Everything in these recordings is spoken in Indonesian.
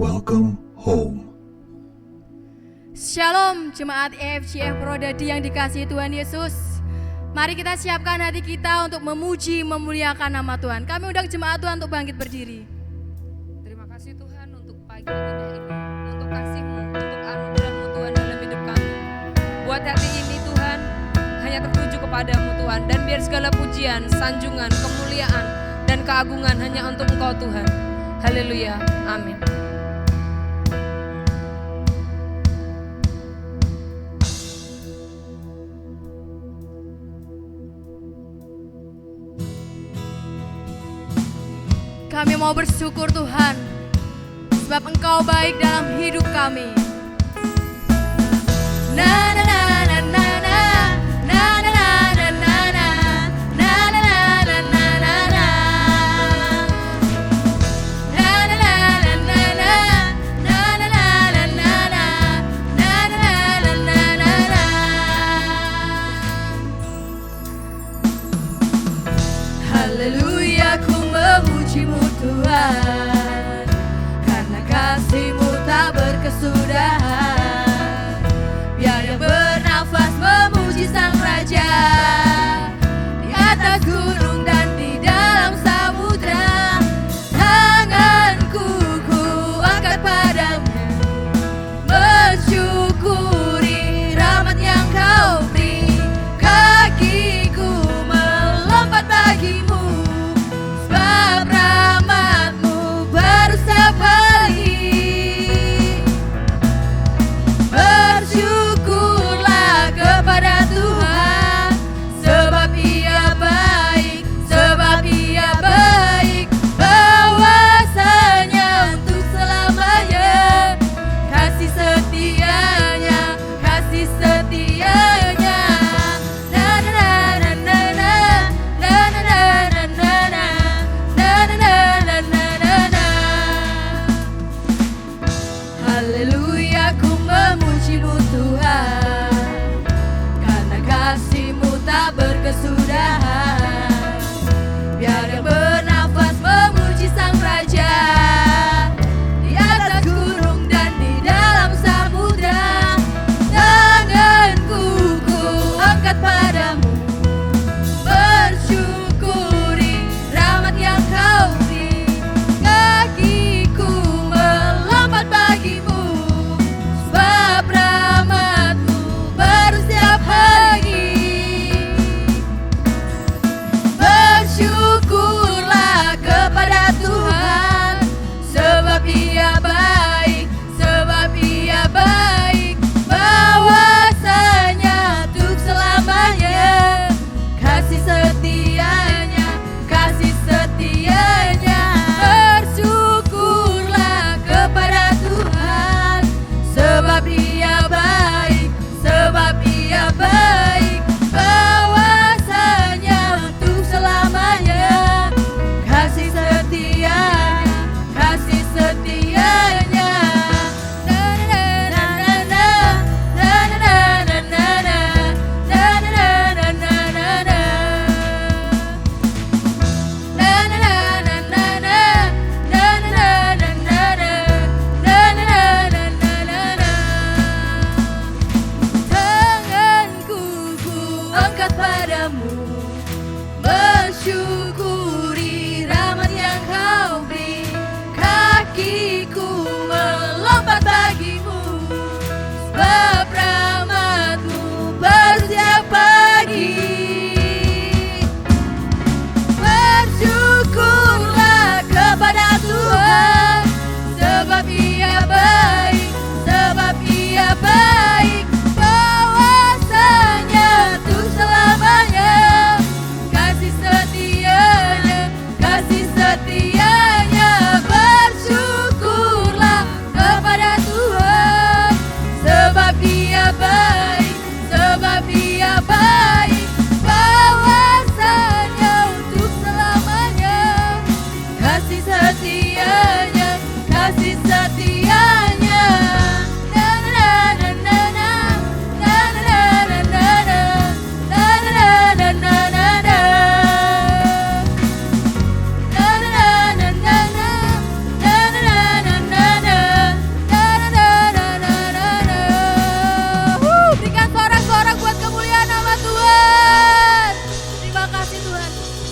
Welcome home. Shalom jemaat EFCF Prodadi yang dikasihi Tuhan Yesus. Mari kita siapkan hati kita untuk memuji, memuliakan nama Tuhan. Kami undang jemaat Tuhan untuk bangkit berdiri. Terima kasih Tuhan untuk pagi indah ini, untuk kasih-Mu, untuk anugerah-Mu Tuhan dalam hidup kami. Buat hati ini Tuhan hanya tertuju kepadamu Tuhan, dan biar segala pujian, sanjungan, kemuliaan, dan keagungan hanya untuk Engkau Tuhan. Haleluya, amin. Kami mau bersyukur Tuhan, sebab Engkau baik dalam hidup kami. Na na na na na na na na na na na na na na na na na na na Haleluya, ku memuji-Mu Tuhan, karena kasih-Mu tak berkesudahan. Biar yang bernafas memuji Sang Raja, di atas gunung dan di dalam samudra. Tanganku ku angkat padamu, mensyukuri rahmat yang Kau beri. Kakiku melompat bagimu, sebab rahmat-Mu baru setiap hari.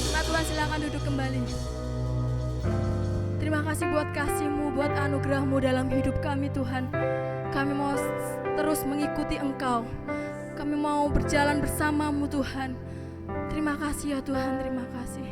Jemaat Tuhan silakan duduk kembali. Terima kasih buat kasih-Mu, buat anugerah-Mu dalam hidup kami Tuhan. Kami mau terus mengikuti Engkau. Kami mau berjalan bersama-Mu Tuhan. Terima kasih ya Tuhan, terima kasih.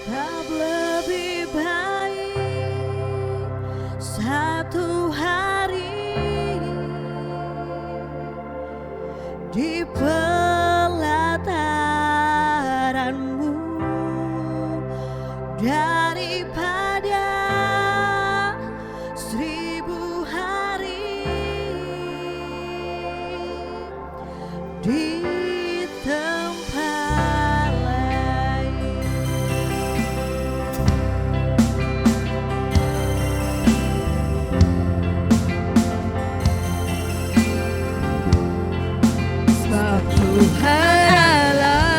Tak lebih baik satu hari di pelataran-Mu daripada 1000 hari di tempat lain. Sebab Tuhan Allah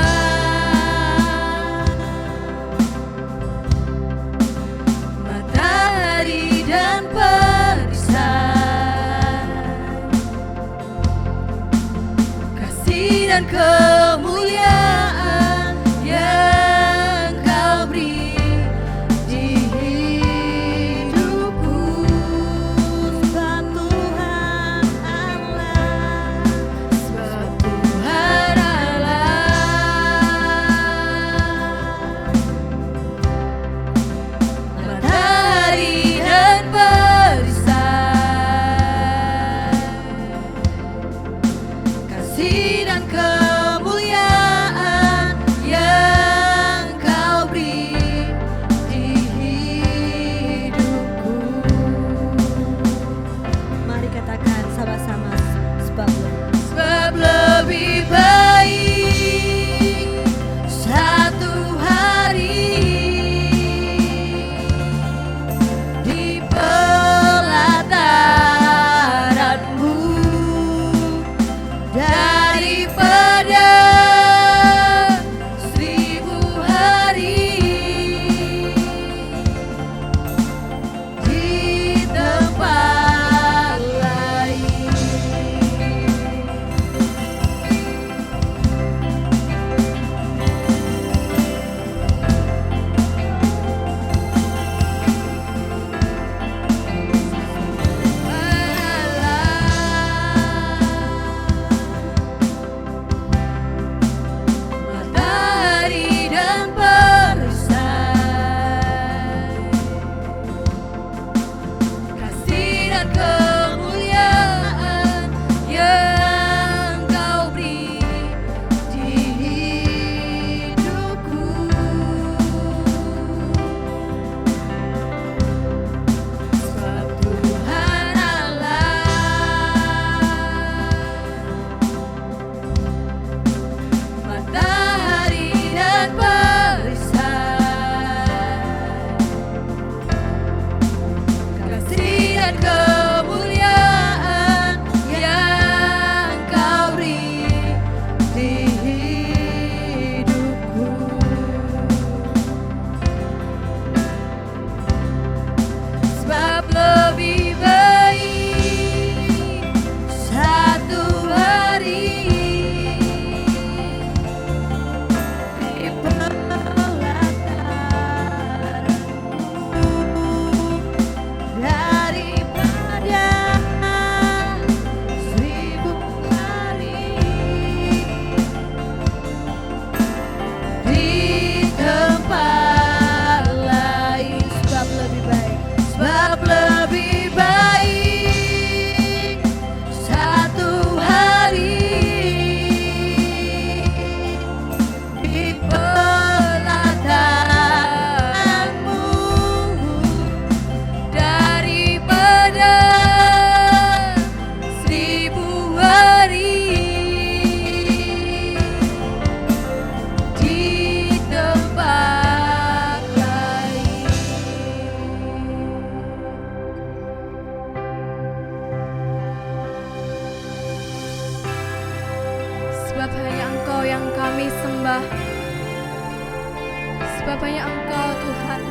Sebab hanya Engkau Tuhan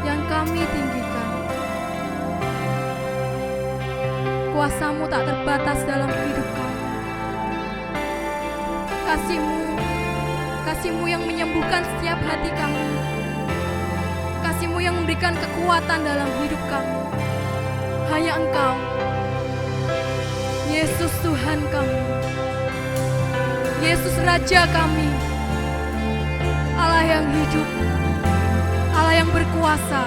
yang kami tinggikan. Kuasa-Mu tak terbatas dalam hidup kami. Kasih-Mu yang menyembuhkan setiap hati kami. Kasih-Mu yang memberikan kekuatan dalam hidup kami. Hanya Engkau, Yesus Tuhan kami, Yesus Raja kami, Allah yang hidup, Allah yang berkuasa.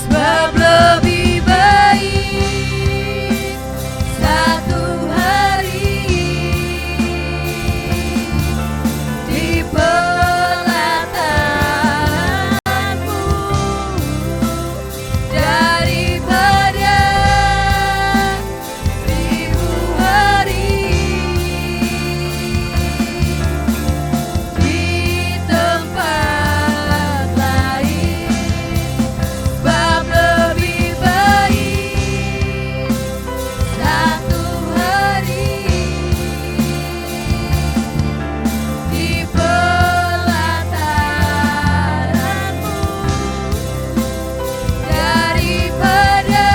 Sebab lebih baik satu hari di pelataranmu daripada 1000 hari di tempat lain. Sebab lebih baik satu hari di pelataranmu daripada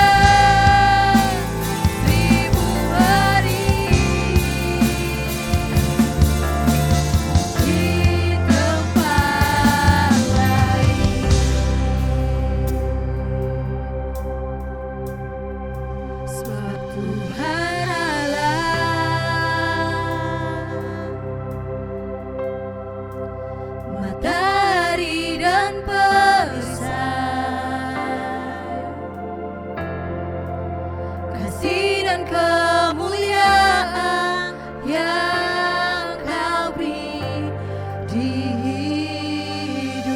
1000 hari di tempat lain. Sebab Tuhan Allah, matahari dan perisai, kasih dan kemuliaan yang Kau beri di hidupku.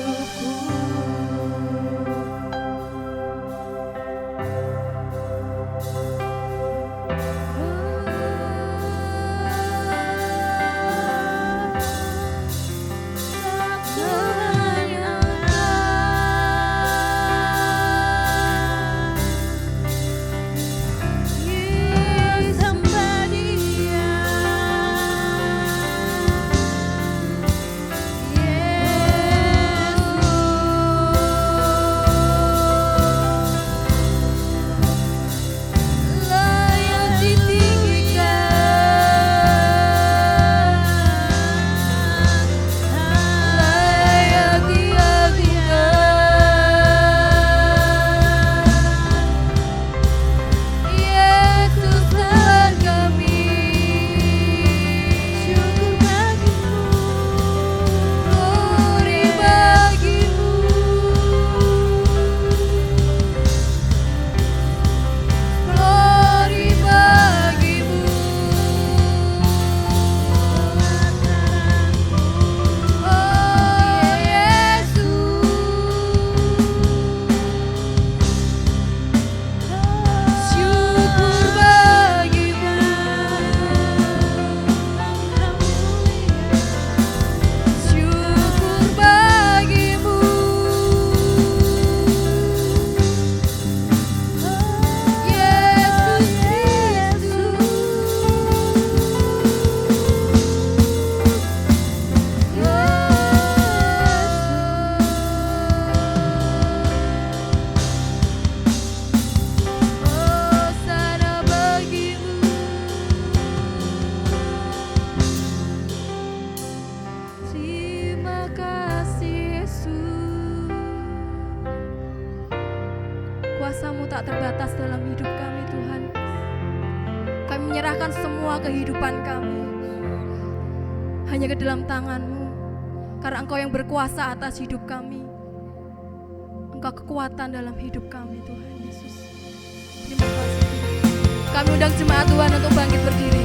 Kuasa-Mu tak terbatas dalam hidup kami Tuhan. Kami menyerahkan semua kehidupan kami hanya ke dalam tangan-Mu, karena Engkau yang berkuasa atas hidup kami. Engkau kekuatan dalam hidup kami Tuhan Yesus. Terima kasih Tuhan. Kami undang jemaat Tuhan untuk bangkit berdiri.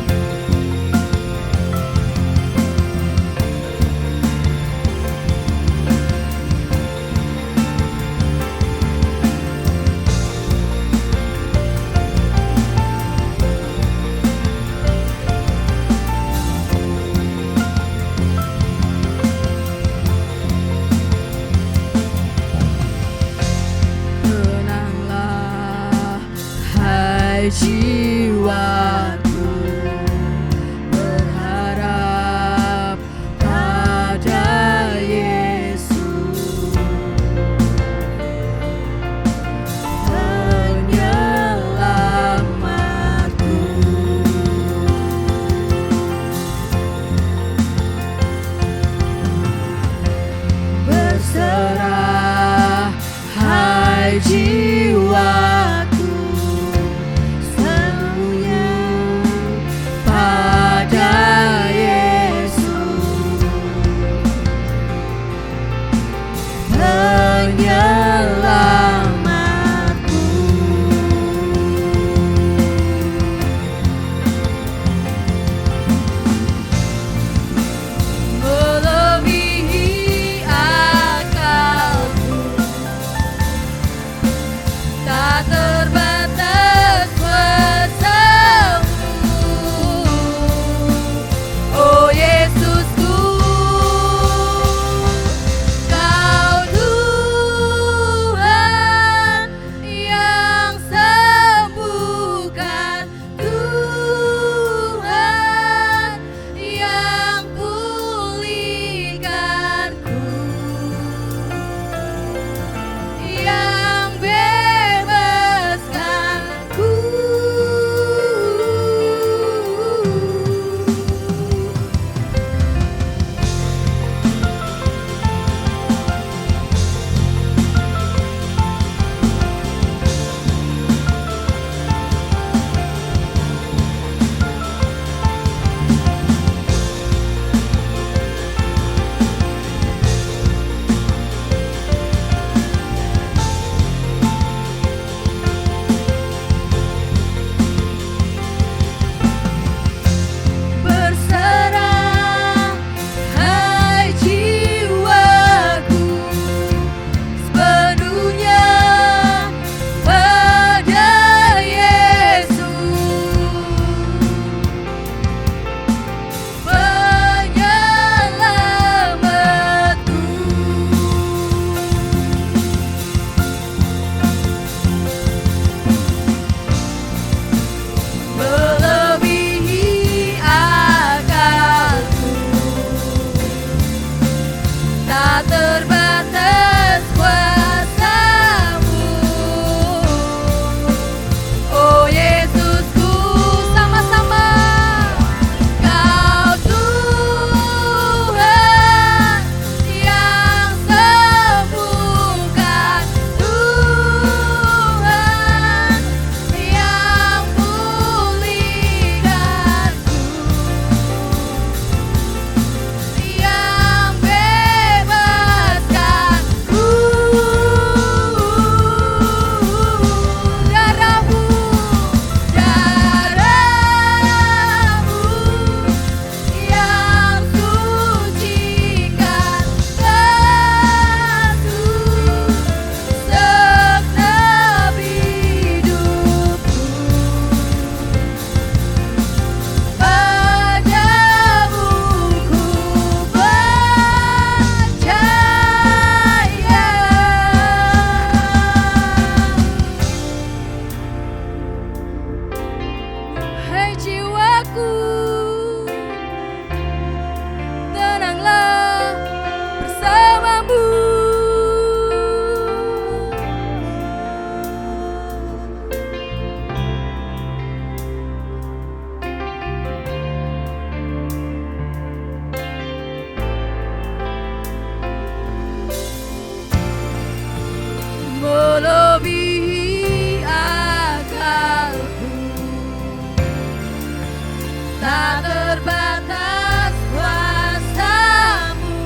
tak terbatas kuasa-Mu.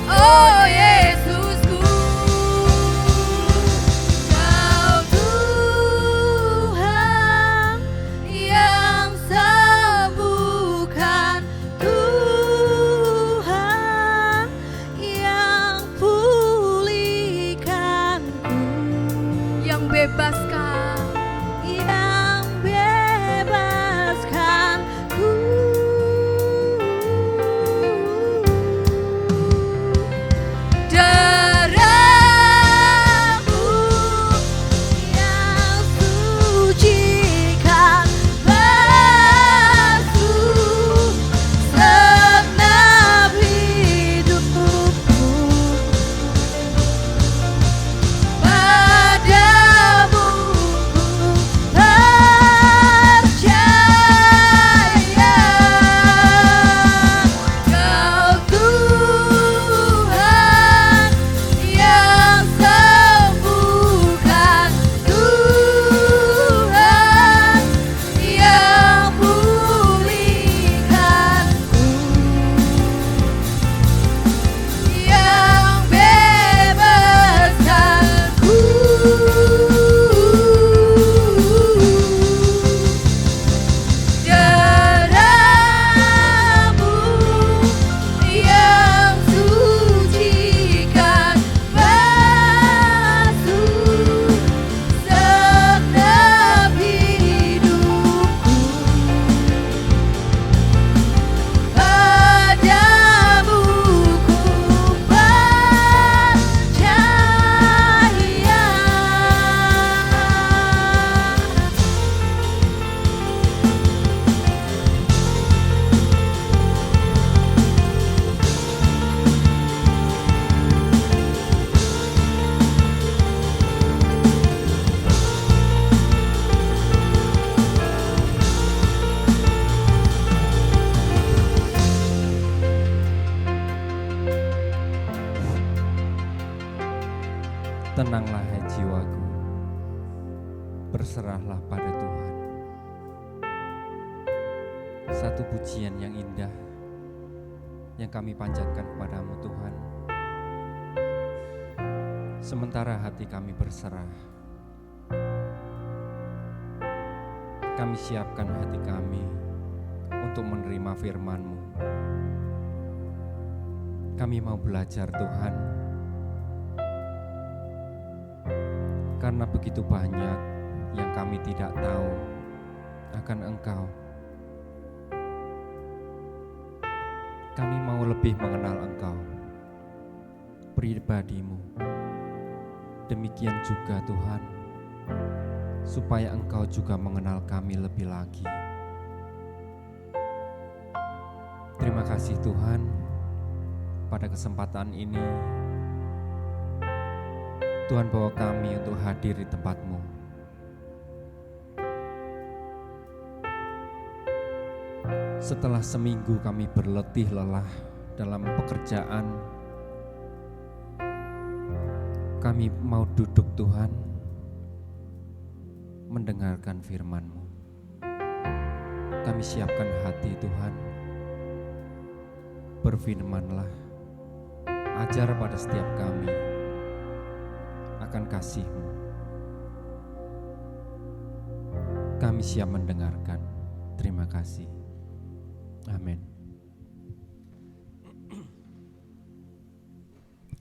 Oh Yesusku, Kau Tuhan yang sembuhkan, Tuhan yang pulihkanku, yang bebaskan, yang bebaskanku. Darah-Mu yang sucikan basuh segenap hidupku. Padamu ku percaya, Kau Tuhan yang sembuhkan, Tuhan yang pulihkanku, yang bebaskanku. Darah-Mu yang sucikan basuh segenap hidupku. Padamu ku Tenanglah hai jiwaku, berserahlah pada Tuhan. Satu pujian yang indah yang kami panjatkan kepadamu Tuhan. Sementara hati kami berserah, kami siapkan hati kami untuk menerima firman-Mu. Kami mau belajar Tuhan, karena begitu banyak yang kami tidak tahu akan Engkau. Kami mau lebih mengenal Engkau, pribadi-Mu. Demikian juga Tuhan, supaya Engkau juga mengenal kami lebih lagi. Terima kasih Tuhan, pada kesempatan ini Tuhan bawa kami untuk hadir di tempat-Mu. Setelah seminggu kami berletih lelah dalam pekerjaan, kami mau duduk Tuhan, mendengarkan firman-Mu. Kami siapkan hati Tuhan, berfirmanlah, ajar pada setiap kami akan kasih-Mu. Kami siap mendengarkan. Terima kasih. Amin.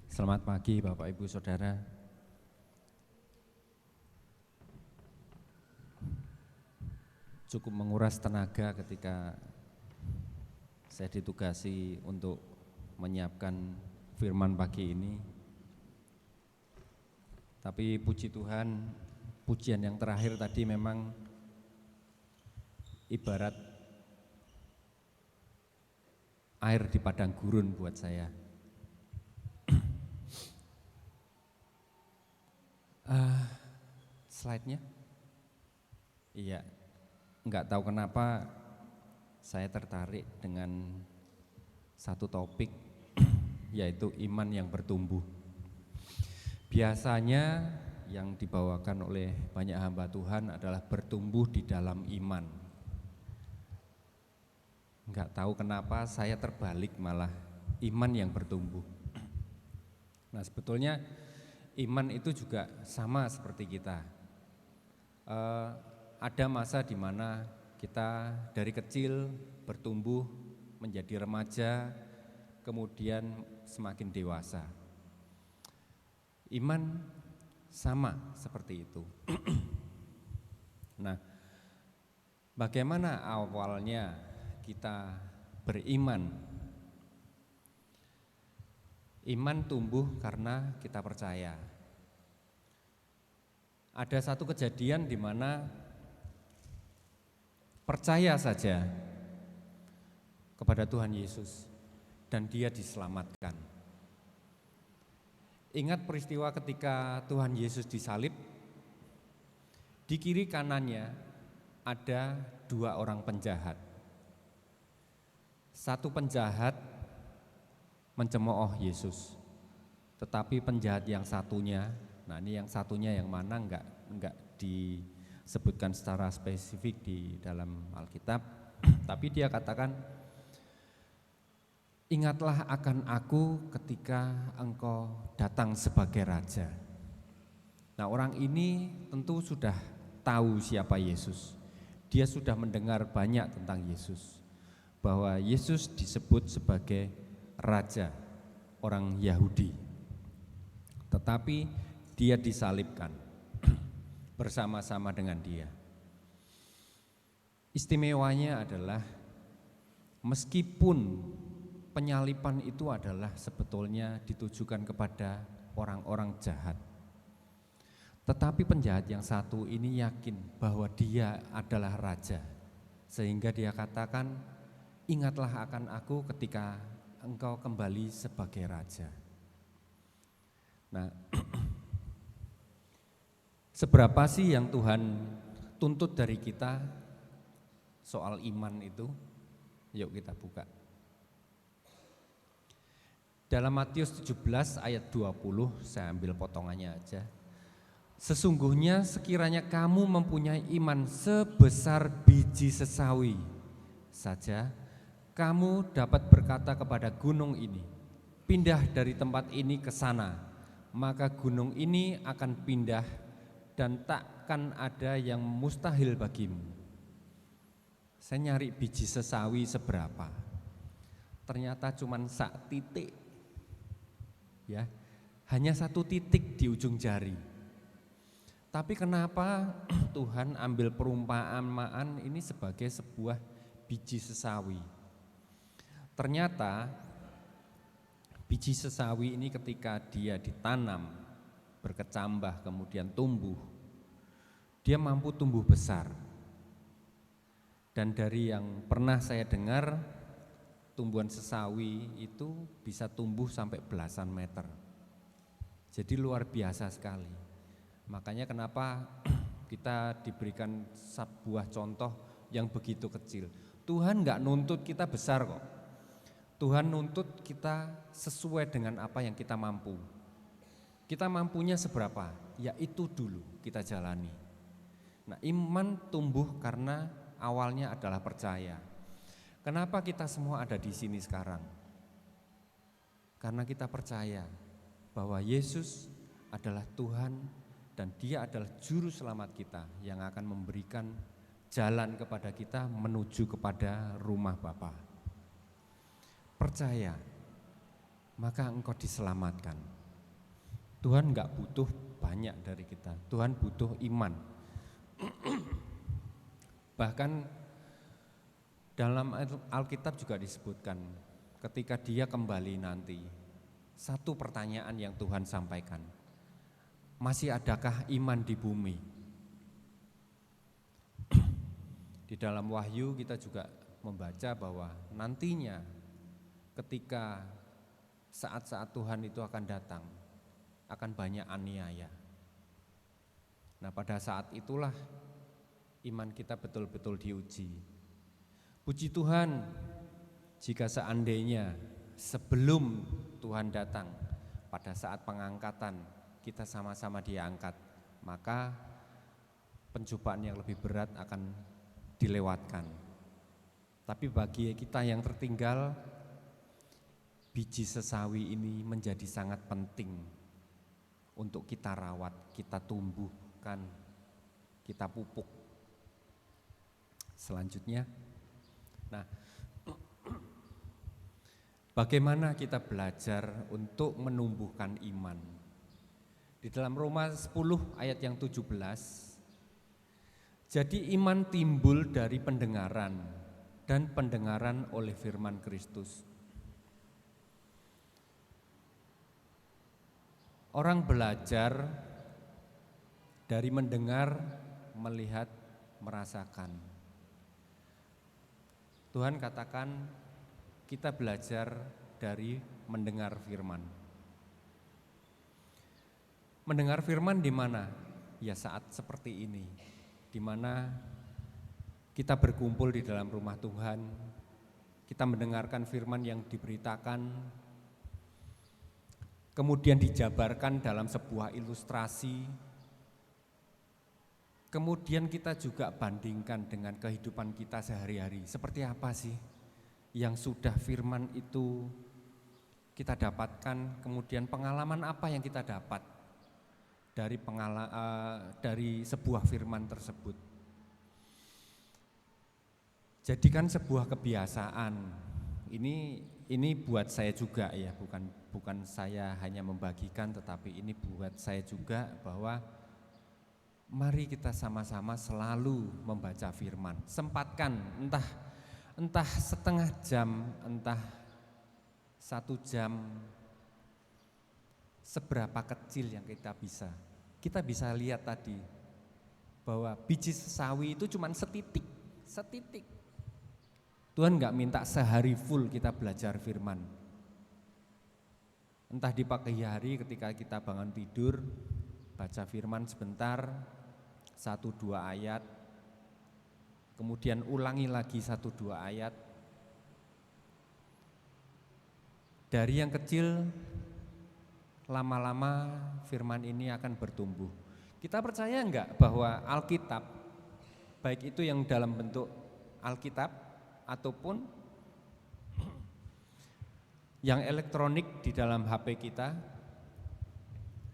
Selamat pagi Bapak Ibu Saudara. Cukup menguras tenaga ketika saya ditugasi untuk menyiapkan firman pagi ini. Tapi puji Tuhan, pujian yang terakhir tadi memang ibarat air di padang gurun buat saya. Slide-nya? Iya, enggak tahu kenapa saya tertarik dengan satu topik, yaitu iman yang bertumbuh. Biasanya yang dibawakan oleh banyak hamba Tuhan adalah bertumbuh di dalam iman. nggak tahu kenapa saya terbalik, malah iman yang bertumbuh. Nah, sebetulnya iman itu juga sama seperti kita. Ada masa di mana kita dari kecil bertumbuh menjadi remaja, kemudian semakin dewasa. Iman sama seperti itu. Nah, bagaimana awalnya kita beriman? Iman tumbuh karena kita percaya. Ada satu kejadian di mana percaya saja kepada Tuhan Yesus dan dia diselamatkan. Ingat peristiwa ketika Tuhan Yesus disalib, di kiri kanannya ada 2 orang penjahat. Satu penjahat mencemooh Yesus, tetapi penjahat yang satunya, nah ini yang satunya yang mana enggak disebutkan secara spesifik di dalam Alkitab, tapi dia katakan, ingatlah akan aku ketika engkau datang sebagai raja. Nah, orang ini tentu sudah tahu siapa Yesus. Dia sudah mendengar banyak tentang Yesus, bahwa Yesus disebut sebagai raja orang Yahudi. Tetapi dia disalibkan bersama-sama dengan dia. Istimewanya adalah meskipun penyaliban itu adalah sebetulnya ditujukan kepada orang-orang jahat, tetapi penjahat yang satu ini yakin bahwa dia adalah raja, sehingga dia katakan, ingatlah akan aku ketika engkau kembali sebagai raja. Nah, seberapa sih yang Tuhan tuntut dari kita soal iman itu? Yuk kita buka. Dalam Matius 17 ayat 20, saya ambil potongannya aja. Sesungguhnya sekiranya kamu mempunyai iman sebesar biji sesawi saja, kamu dapat berkata kepada gunung ini, pindah dari tempat ini ke sana, maka gunung ini akan pindah dan takkan ada yang mustahil bagimu. Saya nyari biji sesawi seberapa, ternyata cuma sak titik, ya, hanya 1 titik di ujung jari. Tapi kenapa Tuhan ambil perumpamaan ini sebagai sebuah biji sesawi? Ternyata biji sesawi ini ketika dia ditanam, berkecambah, kemudian tumbuh, dia mampu tumbuh besar. Dan dari yang pernah saya dengar, tumbuhan sesawi itu bisa tumbuh sampai belasan meter. Jadi luar biasa sekali. Makanya kenapa kita diberikan sebuah contoh yang begitu kecil. Tuhan enggak nuntut kita besar kok. Tuhan nuntut kita sesuai dengan apa yang kita mampu. Kita mampunya seberapa? Ya itu dulu kita jalani. Nah, iman tumbuh karena awalnya adalah percaya. Kenapa kita semua ada di sini sekarang? Karena kita percaya bahwa Yesus adalah Tuhan dan Dia adalah juru selamat kita yang akan memberikan jalan kepada kita menuju kepada rumah Bapa. Percaya, maka engkau diselamatkan. Tuhan enggak butuh banyak dari kita, Tuhan butuh iman. Bahkan dalam Alkitab juga disebutkan, ketika dia kembali nanti, satu pertanyaan yang Tuhan sampaikan, masih adakah iman di bumi? Di dalam Wahyu kita juga membaca bahwa nantinya ketika saat-saat Tuhan itu akan datang, akan banyak aniaya. Nah, pada saat itulah iman kita betul-betul diuji. Puji Tuhan, jika seandainya sebelum Tuhan datang, pada saat pengangkatan kita sama-sama diangkat, maka pencobaan yang lebih berat akan dilewatkan. Tapi bagi kita yang tertinggal, biji sesawi ini menjadi sangat penting untuk kita rawat, kita tumbuhkan, kita pupuk. Selanjutnya, nah, bagaimana kita belajar untuk menumbuhkan iman? Di dalam Roma 10 ayat yang 17, jadi iman timbul dari pendengaran dan pendengaran oleh firman Kristus. Orang belajar dari mendengar, melihat, merasakan. Tuhan katakan kita belajar dari mendengar firman. Mendengar firman di mana? Ya saat seperti ini, di mana kita berkumpul di dalam rumah Tuhan, kita mendengarkan firman yang diberitakan, kemudian dijabarkan dalam sebuah ilustrasi, kemudian kita juga bandingkan dengan kehidupan kita sehari-hari. Seperti apa sih yang sudah firman itu kita dapatkan, kemudian pengalaman apa yang kita dapat dari sebuah firman tersebut. Jadikan sebuah kebiasaan. Ini buat saya juga ya, bukan saya hanya membagikan, tetapi ini buat saya juga, bahwa mari kita sama-sama selalu membaca firman. Sempatkan entah setengah jam, entah 1 jam, seberapa kecil yang kita bisa lihat tadi bahwa biji sesawi itu cuma setitik. Tuhan gak minta sehari full kita belajar firman. Entah di pagi hari ketika kita bangun tidur, baca firman sebentar, 1-2 ayat, kemudian ulangi lagi 1-2 ayat. Dari yang kecil, lama-lama firman ini akan bertumbuh. Kita percaya enggak bahwa Alkitab, baik itu yang dalam bentuk Alkitab ataupun yang elektronik di dalam HP kita,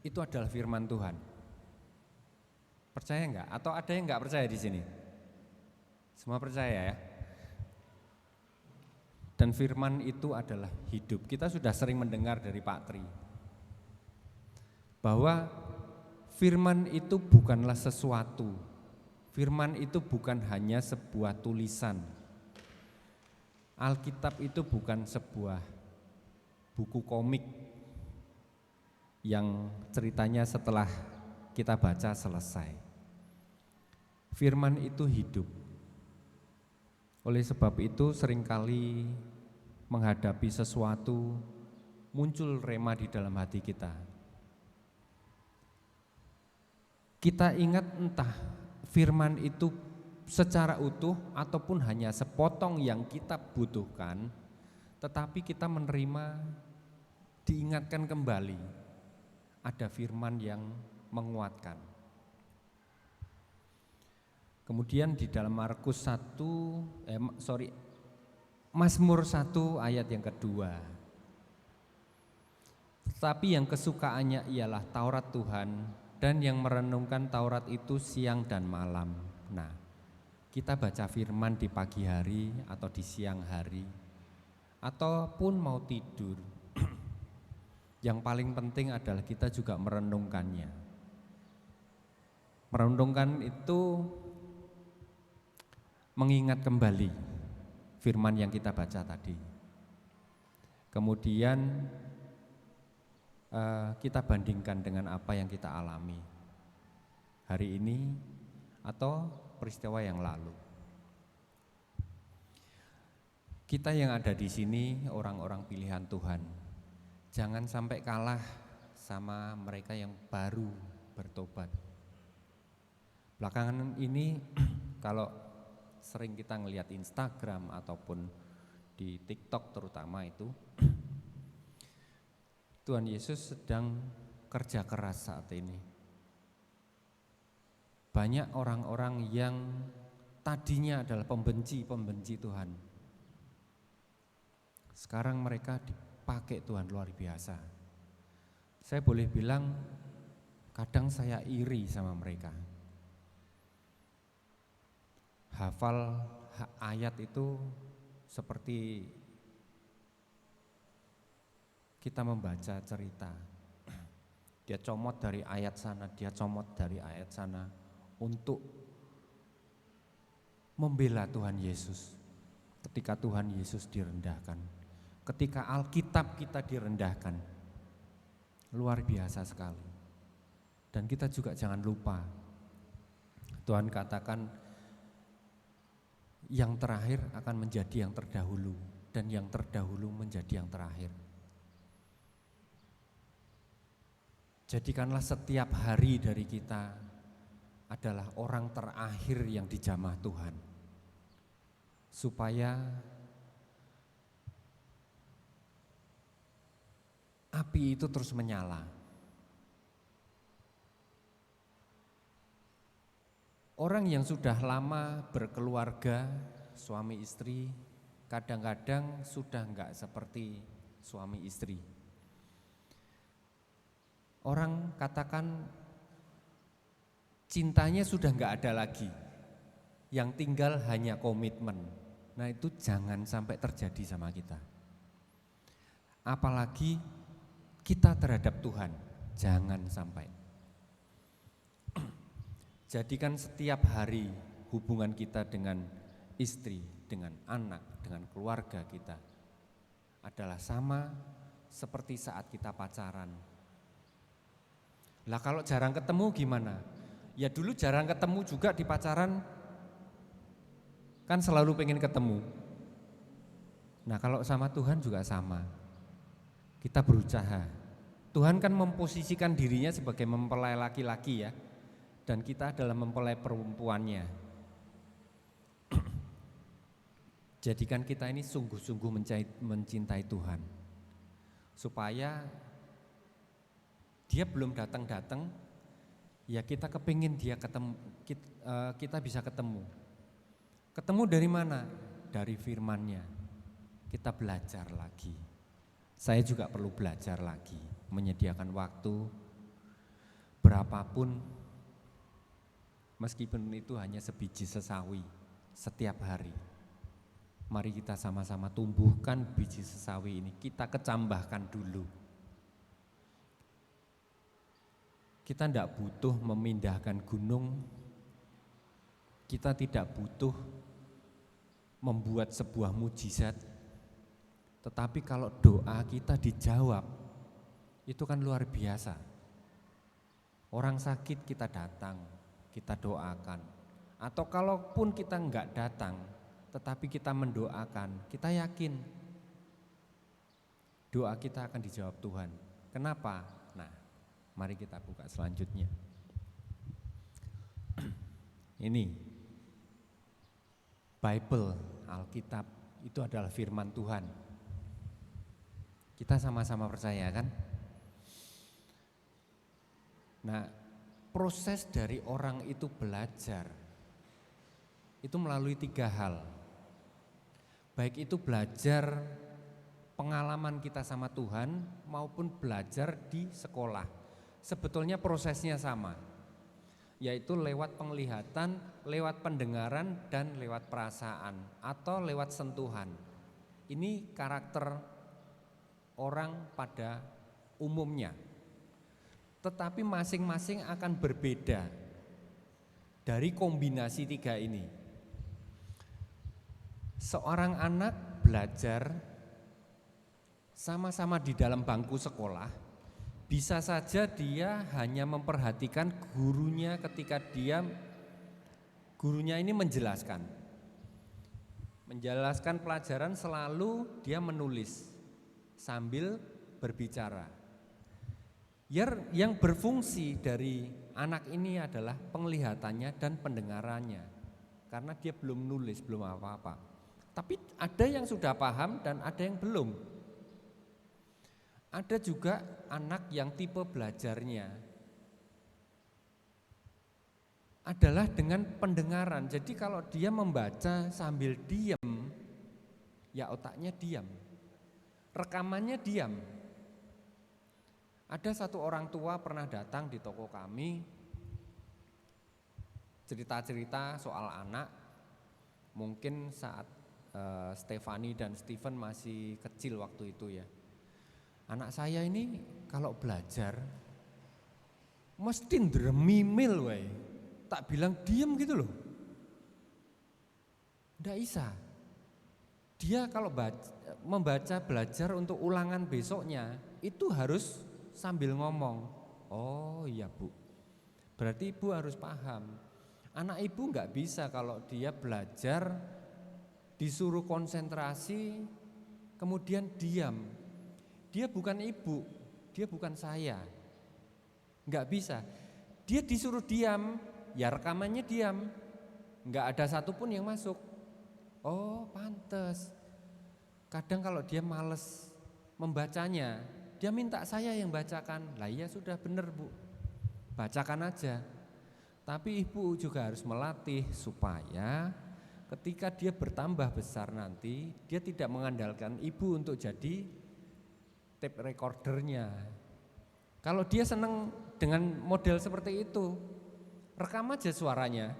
itu adalah firman Tuhan? Percaya enggak? Atau ada yang enggak percaya di sini? Semua percaya ya? Dan firman itu adalah hidup. Kita sudah sering mendengar dari Pak Tri bahwa firman itu bukanlah sesuatu. Firman itu bukan hanya sebuah tulisan. Alkitab itu bukan sebuah buku komik yang ceritanya setelah kita baca selesai. Firman itu hidup. Oleh sebab itu seringkali menghadapi sesuatu muncul rema di dalam hati kita. Kita ingat entah firman itu secara utuh ataupun hanya sepotong yang kita butuhkan, tetapi kita menerima, diingatkan kembali, ada firman yang menguatkan. Kemudian di dalam Mazmur 1 ayat yang kedua. Tetapi yang kesukaannya ialah Taurat Tuhan, dan yang merenungkan Taurat itu siang dan malam. Nah, kita baca firman di pagi hari atau di siang hari, ataupun mau tidur. Yang paling penting adalah kita juga merenungkannya. Merenungkan itu mengingat kembali firman yang kita baca tadi. Kemudian kita bandingkan dengan apa yang kita alami hari ini atau peristiwa yang lalu. Kita yang ada di sini orang-orang pilihan Tuhan, jangan sampai kalah sama mereka yang baru bertobat. Belakangan ini kalau sering kita ngelihat Instagram ataupun di TikTok terutama itu, Tuhan Yesus sedang kerja keras saat ini. Banyak orang-orang yang tadinya adalah pembenci Tuhan, Sekarang mereka dipakai Tuhan luar biasa. Saya boleh bilang kadang saya iri sama mereka. Hafal ayat itu seperti kita membaca cerita. Dia comot dari ayat sana, dia comot dari ayat sana untuk membela Tuhan Yesus. Ketika Tuhan Yesus direndahkan, ketika Alkitab kita direndahkan, luar biasa sekali. Dan kita juga jangan lupa, Tuhan katakan yang terakhir akan menjadi yang terdahulu, dan yang terdahulu menjadi yang terakhir. Jadikanlah setiap hari dari kita adalah orang terakhir yang dijamah Tuhan, supaya api itu terus menyala. Orang yang sudah lama berkeluarga, suami istri, kadang-kadang sudah enggak seperti suami istri. Orang katakan cintanya sudah enggak ada lagi, yang tinggal hanya komitmen. Nah itu jangan sampai terjadi sama kita. Apalagi kita terhadap Tuhan, jangan sampai. Jadikan setiap hari hubungan kita dengan istri, dengan anak, dengan keluarga kita adalah sama seperti saat kita pacaran. Lah kalau jarang ketemu gimana? Ya dulu jarang ketemu juga di pacaran, kan selalu pengen ketemu. Nah kalau sama Tuhan juga sama. Kita berusaha. Tuhan kan memposisikan dirinya sebagai mempelai laki-laki ya, dan kita adalah mempelai perempuannya. Jadikan kita ini sungguh-sungguh mencintai Tuhan, supaya Dia belum datang-datang, ya kita kepingin Dia ketemu, kita bisa ketemu. Ketemu dari mana? Dari firman-Nya. Kita belajar lagi. Saya juga perlu belajar lagi, menyediakan waktu berapapun, meskipun itu hanya sebiji sesawi setiap hari. Mari kita sama-sama tumbuhkan biji sesawi ini, kita kecambahkan dulu. Kita tidak butuh memindahkan gunung, kita tidak butuh membuat sebuah mujizat, tetapi kalau doa kita dijawab, itu kan luar biasa. Orang sakit kita datang, kita doakan. Atau kalaupun kita enggak datang, tetapi kita mendoakan, kita yakin doa kita akan dijawab Tuhan. Kenapa? Nah, mari kita buka selanjutnya. Ini Bible, Alkitab, itu adalah firman Tuhan. Kita sama-sama percaya kan? Nah, proses dari orang itu belajar itu melalui 3 hal. Baik itu belajar pengalaman kita sama Tuhan maupun belajar di sekolah. Sebetulnya prosesnya sama, yaitu lewat penglihatan, lewat pendengaran, dan lewat perasaan atau lewat sentuhan. Ini karakter orang pada umumnya, tetapi masing-masing akan berbeda dari kombinasi 3 ini. Seorang anak belajar sama-sama di dalam bangku sekolah, bisa saja dia hanya memperhatikan gurunya ketika gurunya ini menjelaskan pelajaran, selalu dia menulis sambil berbicara. Yang berfungsi dari anak ini adalah penglihatannya dan pendengarannya, karena dia belum nulis, belum apa-apa. Tapi ada yang sudah paham dan ada yang belum. Ada juga anak yang tipe belajarnya adalah dengan pendengaran. Jadi kalau dia membaca sambil diam, ya otaknya diam. rekamannya diam. Ada satu orang tua pernah datang di toko kami, cerita-cerita soal anak, mungkin saat Stefani dan Steven masih kecil waktu itu ya. Anak saya ini kalau belajar mesti ndremimil wae. Tak bilang diem gitu loh. Nggak bisa. Dia kalau membaca belajar untuk ulangan besoknya itu harus sambil ngomong. Oh iya Bu, berarti Ibu harus paham. Anak Ibu nggak bisa kalau dia belajar disuruh konsentrasi kemudian diam. Dia bukan Ibu, dia bukan saya. Nggak bisa. Dia disuruh diam, ya rekamannya diam. Nggak ada satupun yang masuk. Oh pantes. Kadang kalau dia males membacanya, dia minta saya yang bacakan. Lah iya sudah benar Bu, bacakan aja. Tapi ibu juga harus melatih supaya ketika dia bertambah besar nanti, dia tidak mengandalkan ibu untuk jadi tape recordernya. Kalau dia senang dengan model seperti itu, rekam aja suaranya.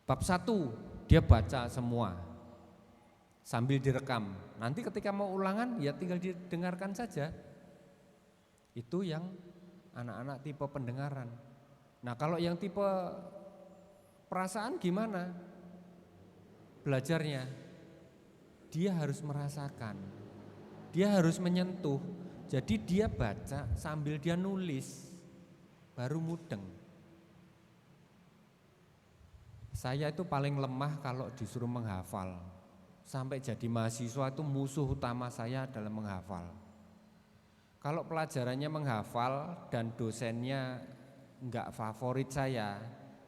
Bab 1 dia baca semua sambil direkam. Nanti ketika mau ulangan ya tinggal didengarkan saja. Itu yang anak-anak tipe pendengaran. Nah kalau yang tipe perasaan gimana belajarnya? Dia harus merasakan, dia harus menyentuh. Jadi dia baca sambil dia nulis, baru mudeng. Saya itu paling lemah kalau disuruh menghafal. Sampai jadi mahasiswa itu musuh utama saya adalah menghafal. Kalau pelajarannya menghafal dan dosennya enggak favorit saya,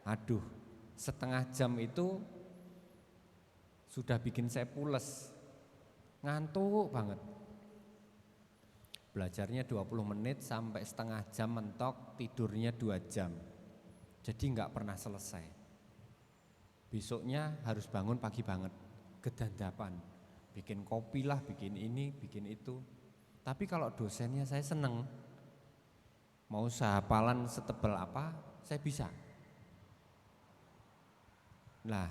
aduh, setengah jam itu sudah bikin saya pules, ngantuk banget. Belajarnya 20 menit sampai setengah jam mentok, tidurnya 2 jam. Jadi enggak pernah selesai. Besoknya harus bangun pagi banget, gedandapan, bikin kopi lah, bikin ini, bikin itu. Tapi kalau dosennya saya seneng, mau sehafalan setebal apa, saya bisa. Nah,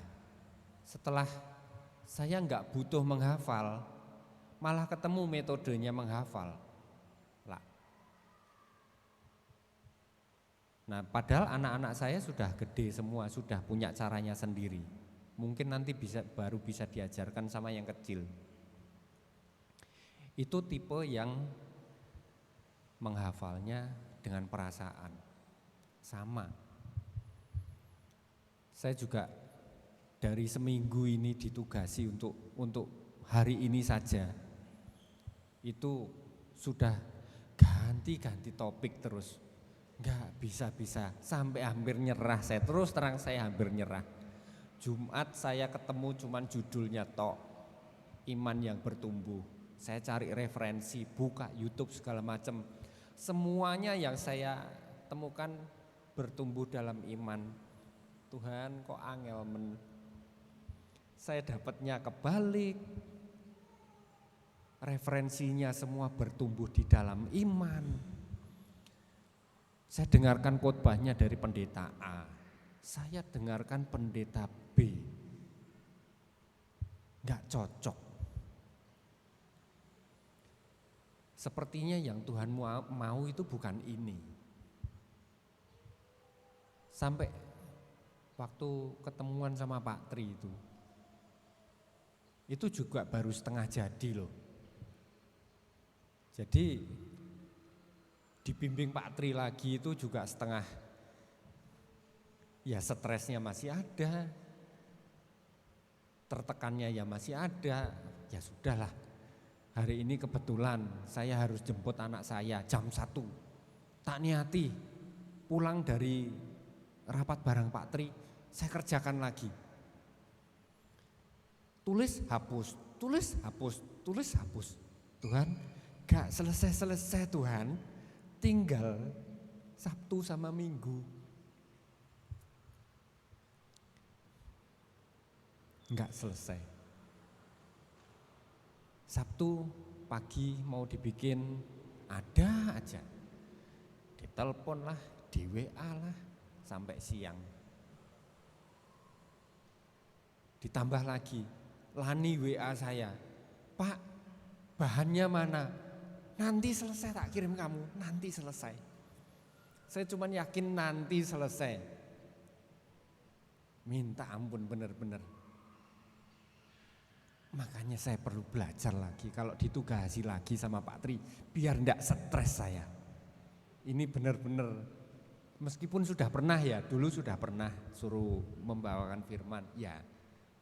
setelah saya enggak butuh menghafal, malah ketemu metodenya menghafal. Nah, padahal anak-anak saya sudah gede semua, sudah punya caranya sendiri. Mungkin nanti baru bisa diajarkan sama yang kecil. Itu tipe yang menghafalnya dengan perasaan. Sama. Saya juga dari seminggu ini ditugasi untuk hari ini saja. Itu sudah ganti-ganti topik terus. Enggak bisa-bisa, sampai hampir nyerah. Saya terus terang saya hampir nyerah. Jumat saya ketemu cuman judulnya tok, iman yang bertumbuh. Saya cari referensi, buka YouTube segala macam. Semuanya yang saya temukan bertumbuh dalam iman. Tuhan kok angel saya dapatnya kebalik. Referensinya semua bertumbuh di dalam iman. Saya dengarkan khotbahnya dari pendeta A, saya dengarkan pendeta B, nggak cocok. Sepertinya yang Tuhan mau itu bukan ini. Sampai waktu ketemuan sama Pak Tri itu juga baru setengah jadi loh. Jadi dibimbing Pak Tri lagi itu juga setengah, ya stresnya masih ada, tertekannya ya masih ada. Ya sudahlah, hari ini kebetulan saya harus jemput anak saya jam 1. Tak niati pulang dari rapat bareng Pak Tri, saya kerjakan lagi. Tulis hapus, tulis hapus, tulis hapus. Tuhan, gak selesai-selesai Tuhan. Tinggal Sabtu sama Minggu. Enggak selesai. Sabtu pagi mau dibikin, ada aja. Ditelepon lah, di WA lah, sampai siang. Ditambah lagi, lani WA saya, Pak, bahannya mana? Nanti selesai tak kirim kamu, nanti selesai. Saya cuma yakin nanti selesai. Minta ampun benar-benar. Makanya saya perlu belajar lagi, kalau ditugasi lagi sama Pak Tri, biar enggak stres saya. Ini benar-benar, meskipun sudah pernah ya, dulu sudah pernah suruh membawakan firman, ya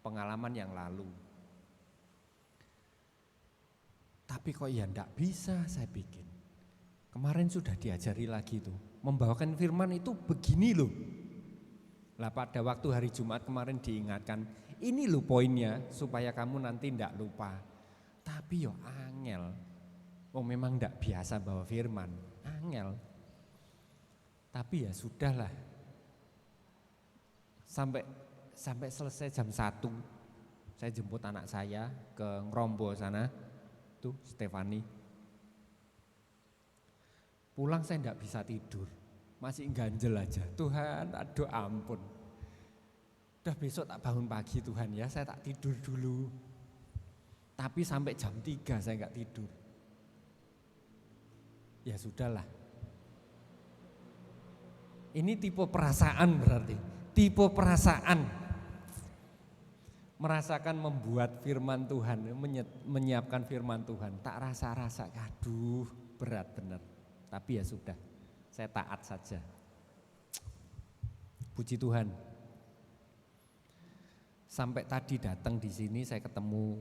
pengalaman yang lalu. Tapi kok ya enggak bisa saya bikin. Kemarin sudah diajari lagi tuh, membawakan firman itu begini loh. Lah pada waktu hari Jumat kemarin diingatkan, ini loh poinnya supaya kamu nanti enggak lupa. Tapi yo angel, memang enggak biasa bawa firman, angel. Tapi ya sudahlah, sampai selesai jam 1, saya jemput anak saya ke Ngrombo sana, tuh Stefani. Pulang saya enggak bisa tidur, masih ganjel aja. Tuhan, aduh ampun. Udah besok tak bangun pagi Tuhan ya, saya tak tidur dulu. Tapi sampai jam 3 saya enggak tidur. Ya sudahlah. Ini tipe perasaan berarti, tipe perasaan. Merasakan membuat firman Tuhan, menyiapkan firman Tuhan, tak rasa-rasa, aduh berat benar. Tapi ya sudah, saya taat saja. Puji Tuhan. Sampai tadi datang di sini saya ketemu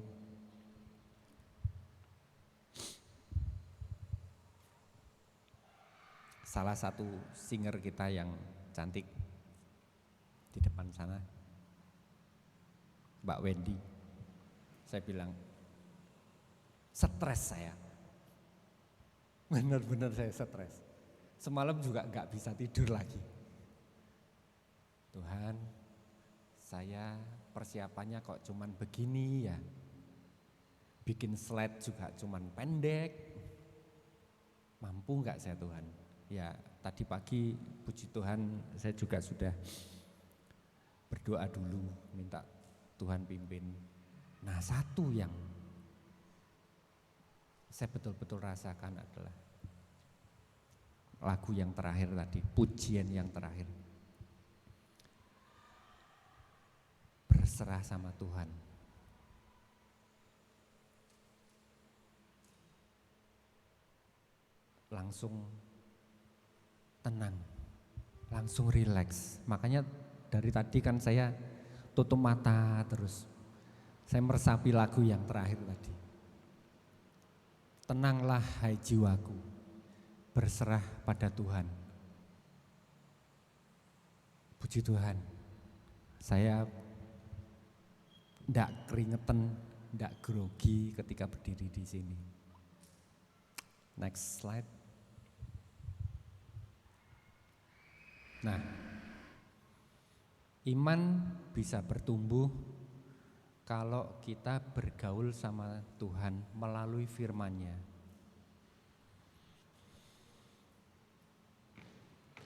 salah satu singer kita yang cantik di depan sana, Mbak Wendy. Saya bilang, stres saya, benar-benar saya stres. Semalam juga gak bisa tidur lagi. Tuhan, saya persiapannya kok cuman begini ya. Bikin slide juga cuman pendek. Mampu gak saya Tuhan? Ya tadi pagi puji Tuhan saya juga sudah berdoa dulu, minta Tuhan pimpin. Nah satu yang saya betul-betul rasakan adalah lagu yang terakhir tadi, pujian yang terakhir. Berserah sama Tuhan. Langsung tenang, langsung rileks. Makanya dari tadi kan saya tutup mata terus. Saya meresapi lagu yang terakhir tadi. Tenanglah hai jiwaku, berserah pada Tuhan. Puji Tuhan, saya ndak keringetan, ndak grogi ketika berdiri di sini. Next slide. Nah, iman bisa bertumbuh kalau kita bergaul sama Tuhan melalui firman-Nya.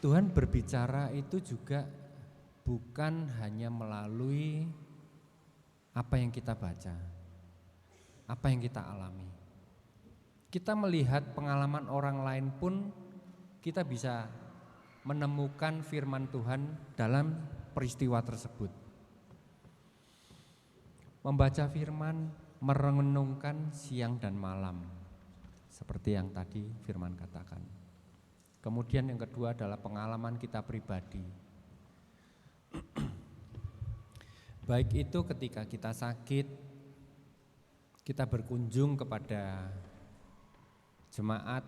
Tuhan berbicara itu juga bukan hanya melalui apa yang kita baca, apa yang kita alami. Kita melihat pengalaman orang lain pun kita bisa menemukan firman Tuhan dalam peristiwa tersebut. Membaca firman, merenungkan siang dan malam, seperti yang tadi firman katakan. Kemudian yang kedua adalah pengalaman kita pribadi. Baik itu ketika kita sakit, kita berkunjung kepada jemaat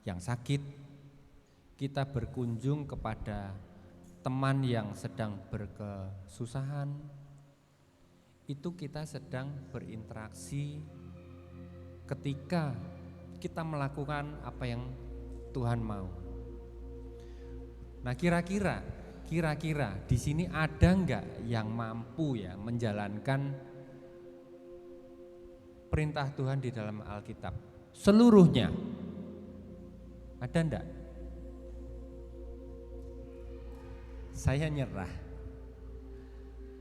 yang sakit, kita berkunjung kepada teman yang sedang berkesusahan, itu kita sedang berinteraksi ketika kita melakukan apa yang Tuhan mau. Nah kira-kira di sini ada enggak yang mampu ya menjalankan perintah Tuhan di dalam Alkitab? seluruhnya. Ada enggak? Saya nyerah.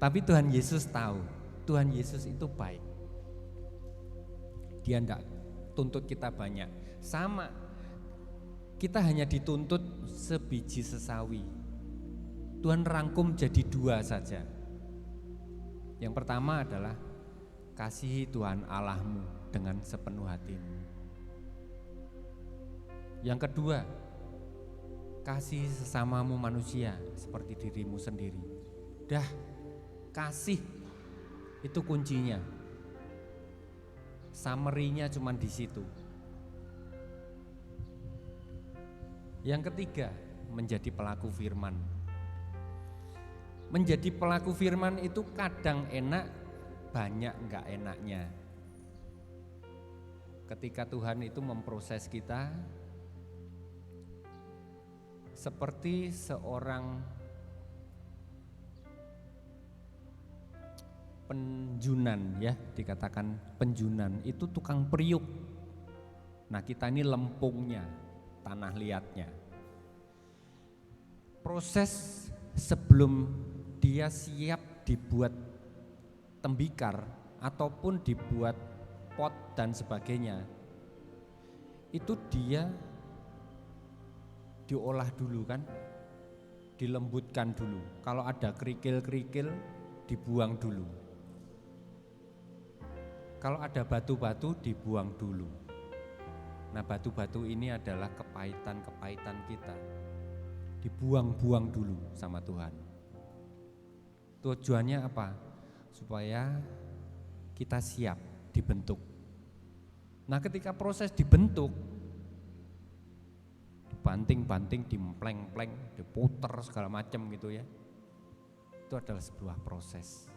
Tapi Tuhan Yesus tahu, Tuhan Yesus itu baik. Dia enggak tuntut kita banyak. Sama, kita hanya dituntut sebiji sesawi. Tuhan rangkum jadi 2 saja. Yang pertama adalah kasihi Tuhan Allahmu dengan sepenuh hatimu. Yang kedua, kasih sesamamu manusia seperti dirimu sendiri. Dah, kasih itu kuncinya. Summary-nya cuma di situ. Yang ketiga, menjadi pelaku firman. Menjadi pelaku firman itu kadang enak, banyak enggak enaknya. Ketika Tuhan itu memproses kita seperti seorang penjunan, ya, dikatakan penjunan itu tukang periuk. Nah, kita ini lempungnya, tanah liatnya. Proses sebelum dia siap dibuat tembikar ataupun dibuat pot dan sebagainya, itu dia diolah dulu kan, dilembutkan dulu. Kalau ada kerikil-kerikil dibuang dulu. Kalau ada batu-batu dibuang dulu. Nah, batu-batu ini adalah kepahitan-kepahitan kita. Dibuang-buang dulu sama Tuhan. Tujuannya apa? Supaya kita siap dibentuk. Nah, ketika proses dibentuk, dibanting-banting, dimpleng-pleng, diputer segala macam gitu ya. Itu adalah sebuah proses.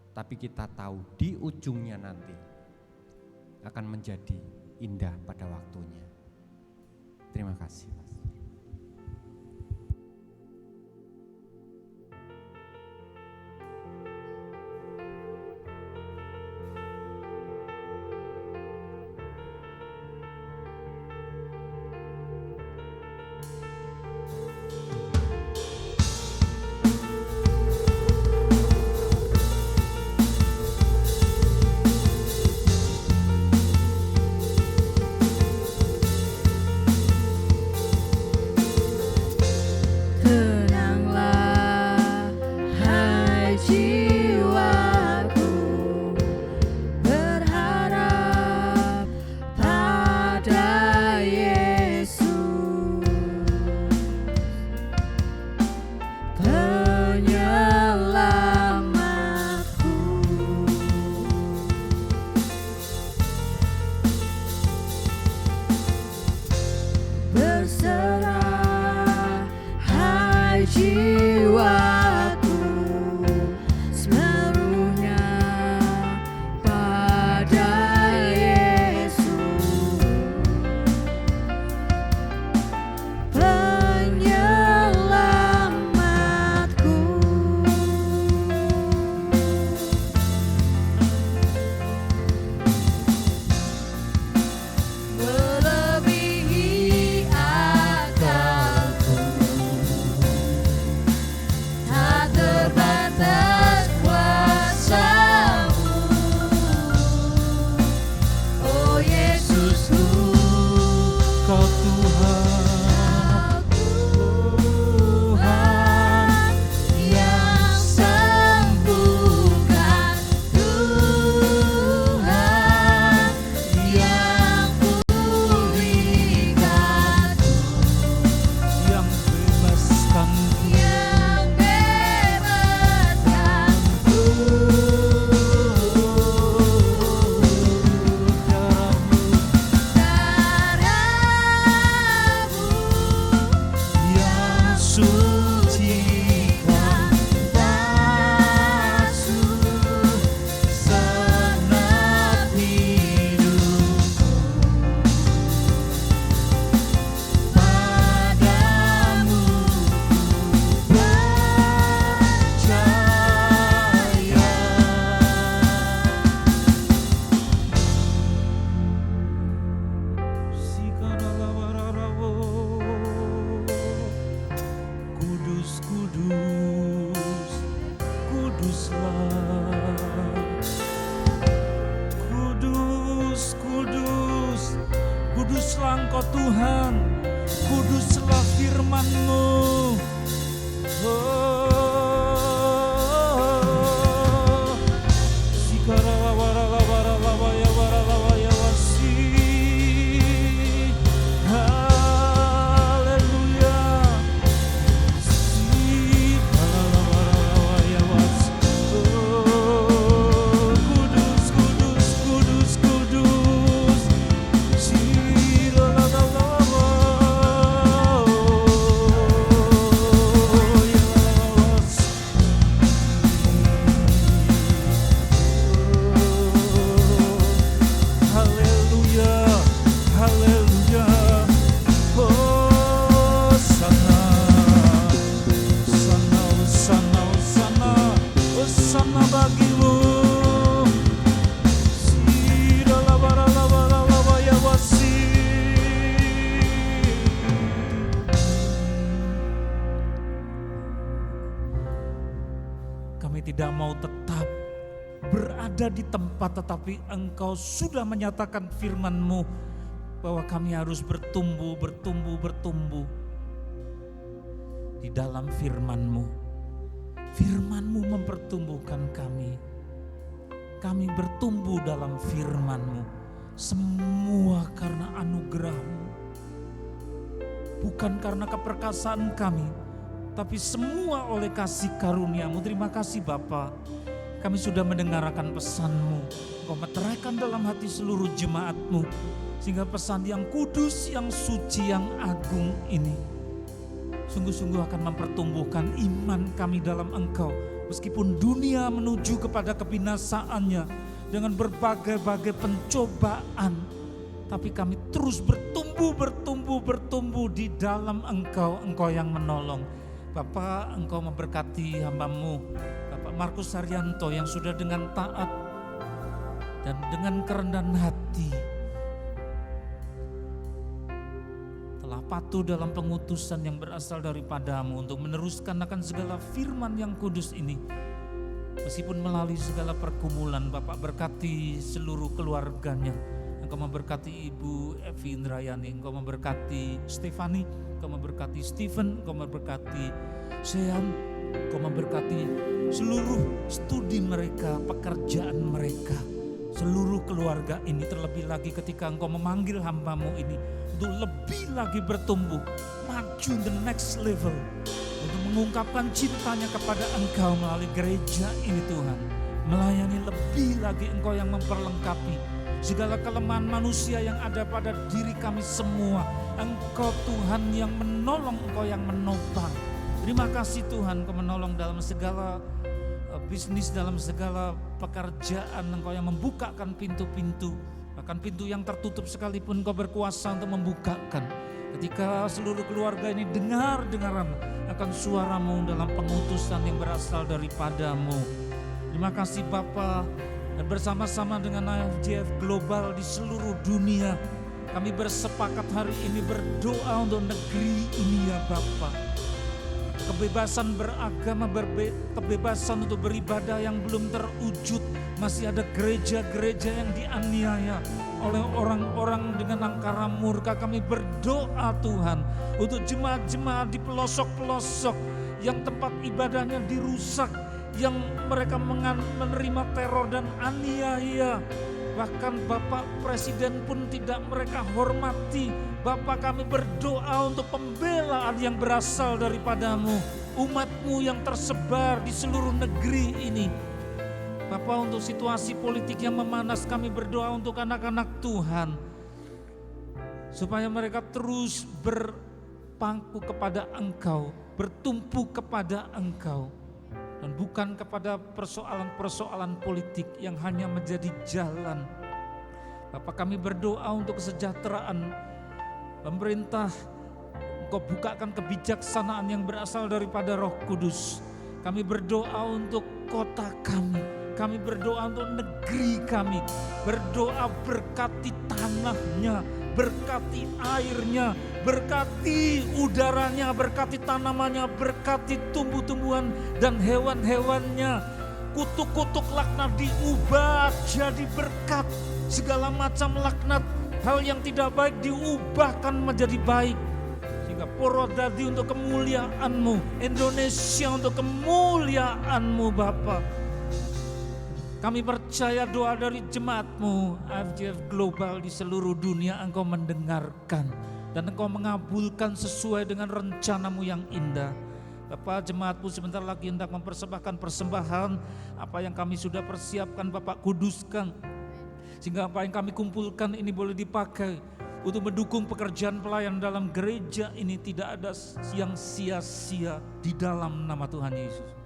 Tapi kita tahu di ujungnya nanti akan menjadi indah pada waktunya. Terima kasih, Mas. Engkau Tuhan, kuduslah firman-Mu. Kami tidak mau tetap berada di tempat, tetapi Engkau sudah menyatakan firman-Mu bahwa kami harus bertumbuh di dalam firman-Mu. Firman-Mu mempertumbuhkan kami. Kami bertumbuh dalam firman-Mu. Semua karena anugerah-Mu. Bukan karena keperkasaan kami, tapi semua oleh kasih karunia-Mu. Terima kasih Bapa. Kami sudah mendengarkan pesan-Mu. Engkau meteraikan dalam hati seluruh jemaat-Mu. Sehingga pesan yang kudus, yang suci, yang agung ini sungguh-sungguh akan mempertumbuhkan iman kami dalam Engkau. Meskipun dunia menuju kepada kebinasaannya dengan berbagai-bagai pencobaan, tapi kami terus bertumbuh di dalam Engkau. Engkau yang menolong. Bapak, Engkau memberkati hamba-Mu, Bapak Markus Haryanto yang sudah dengan taat dan dengan kerendahan hati telah patuh dalam pengutusan yang berasal daripada-Mu untuk meneruskan akan segala firman yang kudus ini. Meskipun melalui segala pergumulan, Bapak berkati seluruh keluarganya. Engkau memberkati Ibu Evi Indrayani, Engkau memberkati Stefani, Engkau memberkati Stephen, Engkau memberkati Sean, Engkau memberkati seluruh studi mereka, pekerjaan mereka, seluruh keluarga ini. Terlebih lagi ketika Engkau memanggil hamba-Mu ini untuk lebih lagi bertumbuh, maju the next level, untuk mengungkapkan cintanya kepada Engkau melalui gereja ini Tuhan. Melayani lebih lagi, Engkau yang memperlengkapi segala kelemahan manusia yang ada pada diri kami semua. Engkau Tuhan yang menolong, Engkau yang menopang. Terima kasih Tuhan, Engkau menolong dalam segala bisnis, dalam segala pekerjaan. Engkau yang membukakan pintu-pintu, bahkan pintu yang tertutup sekalipun Engkau berkuasa untuk membukakan. Ketika seluruh keluarga ini dengar-dengaran akan suara-Mu dalam pengutusan yang berasal daripada-Mu. Terima kasih Bapa. Dan bersama-sama dengan IFJF Global di seluruh dunia, kami bersepakat hari ini berdoa untuk negeri ini ya Bapa. Kebebasan beragama, kebebasan untuk beribadah yang belum terwujud. Masih ada gereja-gereja yang dianiaya oleh orang-orang dengan angkara murka. Kami berdoa Tuhan untuk jemaat-jemaat di pelosok-pelosok yang tempat ibadahnya dirusak, yang mereka menerima teror dan aniaya. Bahkan Bapak Presiden pun tidak mereka hormati. Bapak, kami berdoa untuk pembelaan yang berasal daripada-Mu, umat-Mu yang tersebar di seluruh negeri ini. Bapak, untuk situasi politik yang memanas, kami berdoa untuk anak-anak Tuhan, supaya mereka terus berpangku kepada Engkau, bertumpu kepada Engkau, dan bukan kepada persoalan-persoalan politik yang hanya menjadi jalan. Bapak, kami berdoa untuk kesejahteraan pemerintah. Engkau bukakan kebijaksanaan yang berasal daripada Roh Kudus. Kami berdoa untuk kota kami. Kami berdoa untuk negeri kami. Berdoa berkati tanahnya, berkati airnya, berkati udaranya, berkati tanamannya, berkati tumbuh-tumbuhan dan hewan-hewannya. Kutuk-kutuk laknat diubah jadi berkat. Segala macam laknat hal yang tidak baik diubahkan menjadi baik. Sehingga Purwodadi untuk kemuliaan-Mu, Indonesia untuk kemuliaan-Mu Bapa. Kami percaya doa dari jemaat-Mu IFJF Global di seluruh dunia Engkau mendengarkan dan Engkau mengabulkan sesuai dengan rencana-Mu yang indah. Bapak, jemaat-Mu sebentar lagi hendak mempersembahkan persembahan. Apa yang kami sudah persiapkan Bapak kuduskan, sehingga apa yang kami kumpulkan ini boleh dipakai untuk mendukung pekerjaan pelayan dalam gereja ini, tidak ada yang sia-sia di dalam nama Tuhan Yesus.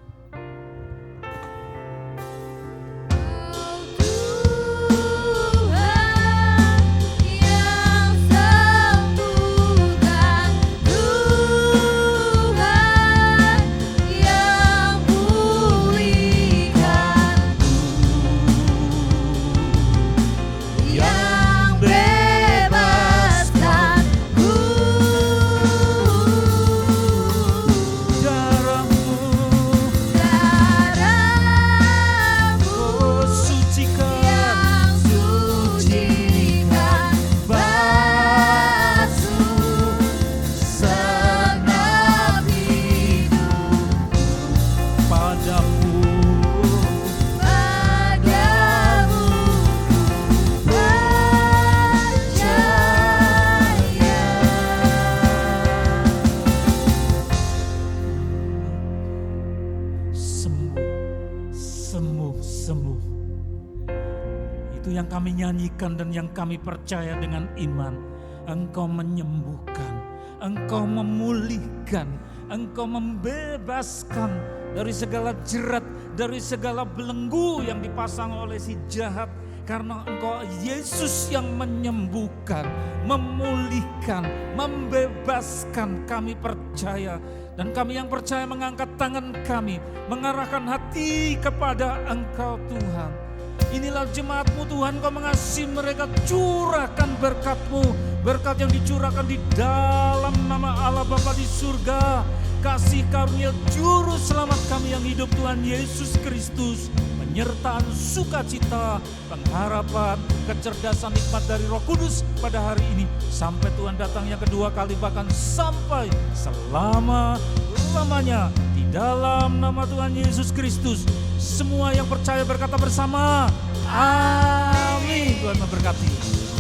Sembuh. Itu yang kami nyanyikan dan yang kami percaya dengan iman. Engkau menyembuhkan, Engkau memulihkan, Engkau membebaskan dari segala jerat, dari segala belenggu yang dipasang oleh si jahat. Karena Engkau Yesus yang menyembuhkan, memulihkan, membebaskan. Kami percaya. Dan kami yang percaya mengangkat tangan kami, mengarahkan hati kepada Engkau Tuhan. Inilah jemaat-Mu Tuhan, Kau mengasihi mereka, curahkan berkat-Mu, berkat yang dicurahkan di dalam nama Allah Bapa di surga. Kasih karunia juru selamat kami yang hidup Tuhan Yesus Kristus, penyertaan sukacita, pengharapan, kecerdasan nikmat dari Roh Kudus pada hari ini sampai Tuhan datang yang kedua kali, bahkan sampai selama-lamanya di dalam nama Tuhan Yesus Kristus. Semua yang percaya berkata bersama, amin. Tuhan memberkati.